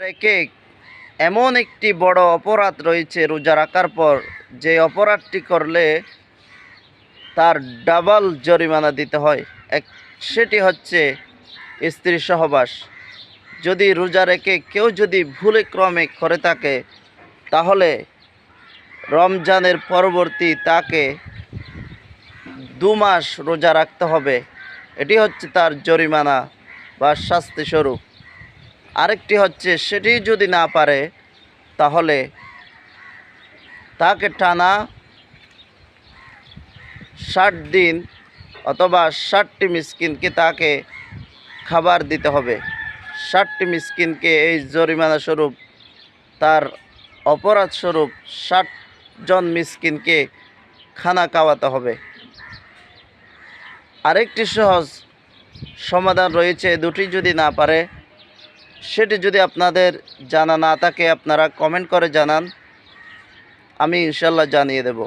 রেখে এমন একটি বড় অপরাধ রয়েছে রোজা রাখার পর, যে অপরাধটি করলে তার ডাবল জরিমানা দিতে হয়। সেটি হচ্ছে স্ত্রী সহবাস। যদি রোজা রেখে কেউ যদি ভুলে ক্রমে করে থাকে, তাহলে রমজানের পরবর্তী তাকে 2 মাস রোজা রাখতে হবে। এটি হচ্ছে তার জরিমানা বা শাস্তিস্বরূপ। আরেকটি হচ্ছে সেটি যদি না পারে, তাহলে তাকে টানা 60 দিন অথবা 60টি মিসকিনকে তাকে খাবার দিতে হবে। 60টি মিসকিনকে এই জরিমানা স্বরূপ, তার অপরাধ স্বরূপ 60 জন মিসকিনকে খানা খাওয়াতে হবে। আরেকটি সহজ সমাধান রয়েছে, দুটি যদি না পারে, সেটি যদি আপনাদের জানা না থাকে আপনারা কমেন্ট করে জানান, আমি ইনশাল্লাহ জানিয়ে দেব।